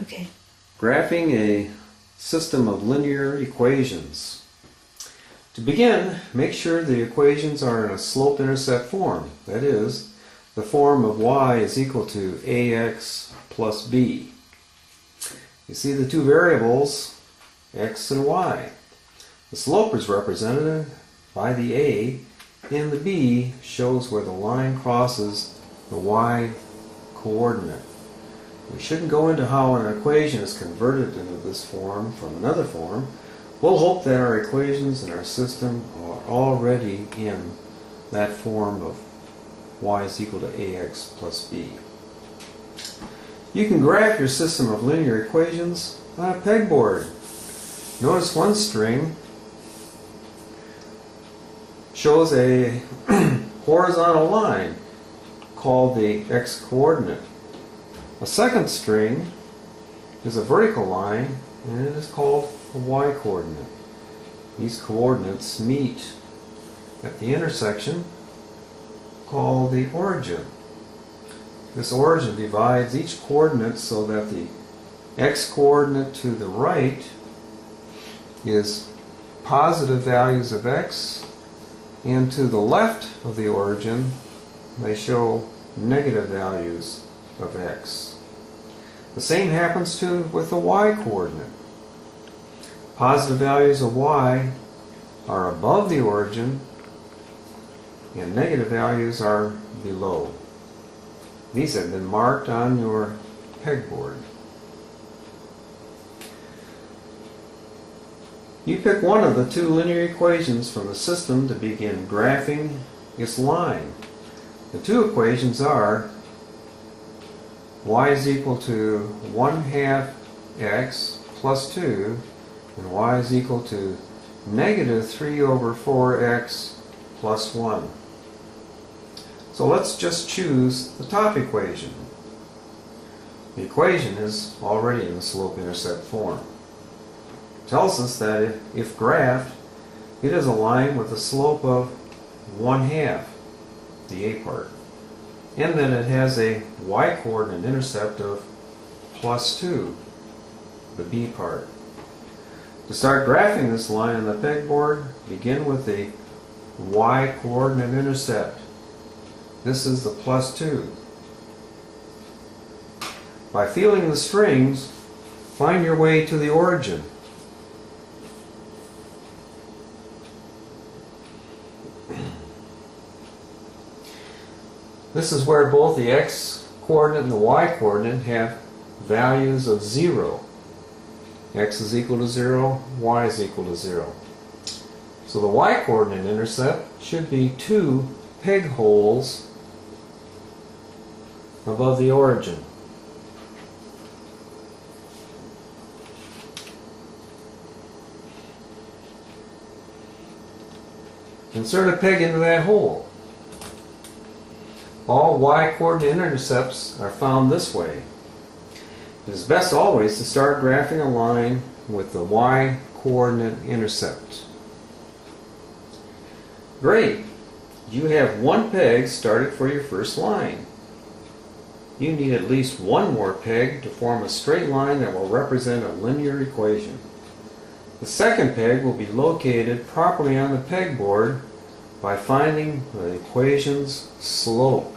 Okay. Graphing a system of linear equations. To begin, make sure the equations are in a slope-intercept form. That is, the form of y is equal to ax plus b. You see the two variables, x and y. The slope is represented by the a, and the b shows where the line crosses the y coordinate. We shouldn't go into how an equation is converted into this form from another form. We'll hope that our equations in our system are already in that form of y is equal to ax plus b. You can graph your system of linear equations on a pegboard. Notice one string shows a horizontal line called the x-coordinate. A second string is a vertical line, and it is called a y-coordinate. These coordinates meet at the intersection called the origin. This origin divides each coordinate so that the x-coordinate to the right is positive values of x, and to the left of the origin they show negative values of x. The same happens with the y-coordinate. Positive values of y are above the origin and negative values are below. These have been marked on your pegboard. You pick one of the two linear equations from the system to begin graphing its line. The two equations are y is equal to 1/2 x plus 2 and y is equal to negative 3/4x plus 1. So let's just choose the top equation. The equation is already in the slope-intercept form. It tells us that if graphed, it is a line with a slope of 1/2, the a part, and that it has a y-coordinate intercept of plus 2, the b part. To start graphing this line on the pegboard, begin with the y-coordinate intercept. This is the plus 2. By feeling the strings, find your way to the origin. This is where both the x-coordinate and the y-coordinate have values of 0. X is equal to 0, y is equal to 0. So the y-coordinate intercept should be 2 peg holes above the origin. Insert a peg into that hole. All y-coordinate intercepts are found this way. It is best always to start graphing a line with the y-coordinate intercept. Great! You have one peg started for your first line. You need at least one more peg to form a straight line that will represent a linear equation. The second peg will be located properly on the pegboard by finding the equation's slope.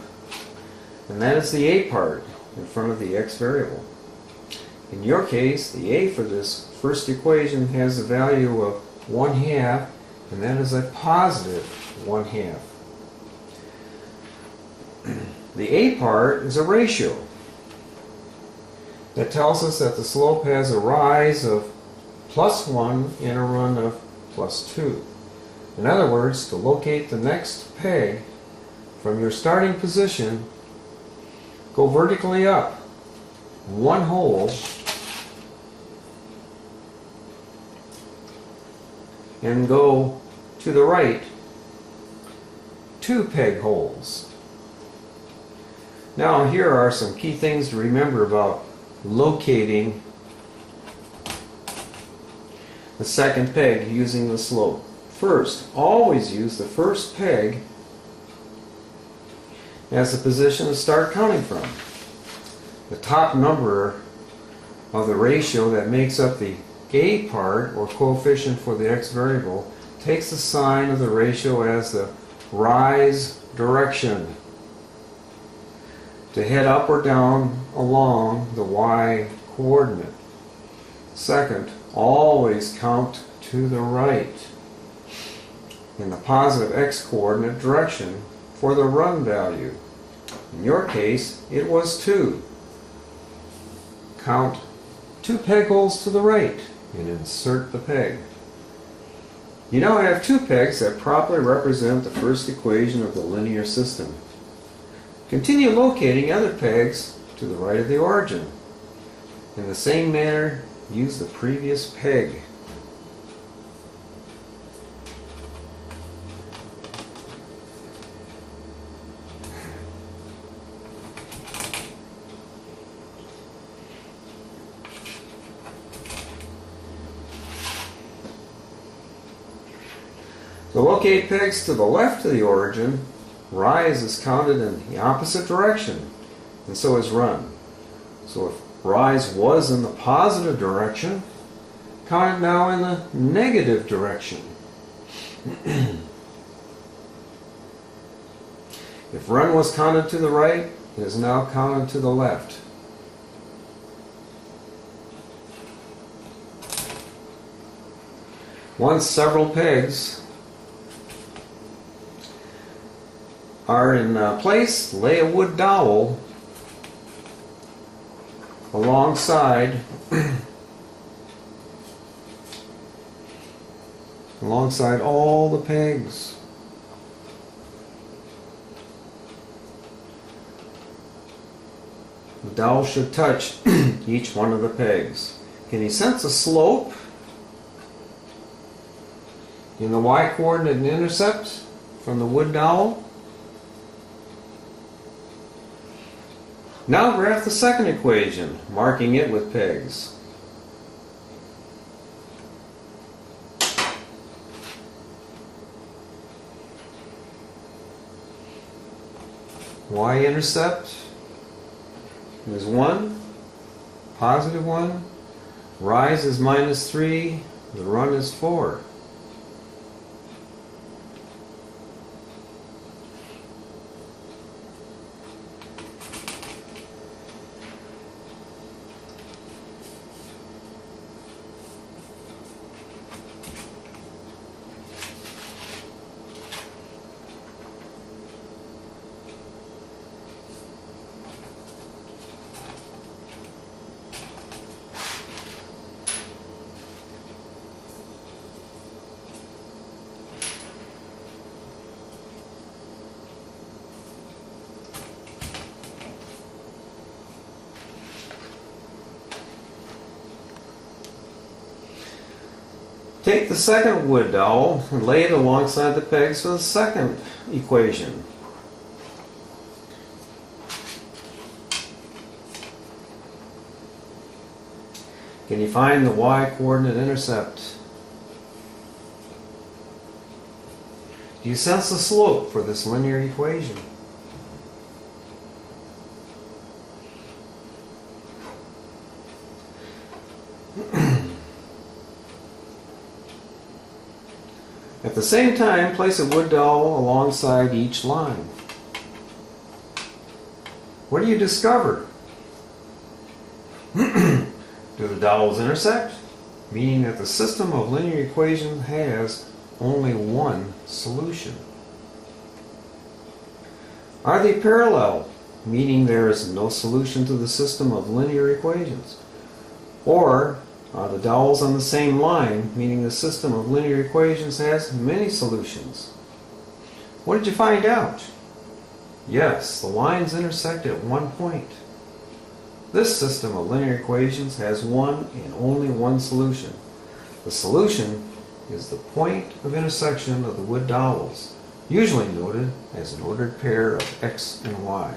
And that is the a part in front of the x variable. In your case, the a for this first equation has a value of 1/2, and that is a positive 1/2. The a part is a ratio that tells us that the slope has a rise of plus 1 and a run of plus 2. In other words, to locate the next peg from your starting position, go vertically up one hole and go to the right 2 peg holes. Now here are some key things to remember about locating the second peg using the slope. First, always use the first peg as the position to start counting from. The top number of the ratio that makes up the a part, or coefficient for the x variable, takes the sign of the ratio as the rise direction to head up or down along the y coordinate. Second, always count to the right in the positive x coordinate direction for the run value. In your case, it was 2. Count 2 peg holes to the right and insert the peg. You now have 2 pegs that properly represent the first equation of the linear system. Continue locating other pegs to the right of the origin. In the same manner, use the previous peg. To locate pegs to the left of the origin, rise is counted in the opposite direction, and so is run. So if rise was in the positive direction, count it now in the negative direction. If run was counted to the right, it is now counted to the left. Once several pegs are in place, lay a wood dowel alongside all the pegs. The dowel should touch each one of the pegs. Can you sense a slope in the y-coordinate and intercept from the wood dowel? Now graph the second equation, marking it with pegs. Y-intercept is 1, positive 1. Rise is -3. The run is 4. Take the second wood dowel and lay it alongside the pegs for the second equation. Can you find the y-coordinate intercept? Do you sense the slope for this linear equation? At the same time, place a wood dowel alongside each line. What do you discover? Do the dowels intersect? Meaning that the system of linear equations has only one solution. Are they parallel? Meaning there is no solution to the system of linear equations. Or are the dowels on the same line, meaning the system of linear equations has many solutions? What did you find out? Yes, the lines intersect at one point. This system of linear equations has one and only one solution. The solution is the point of intersection of the wood dowels, usually noted as an ordered pair of x and y.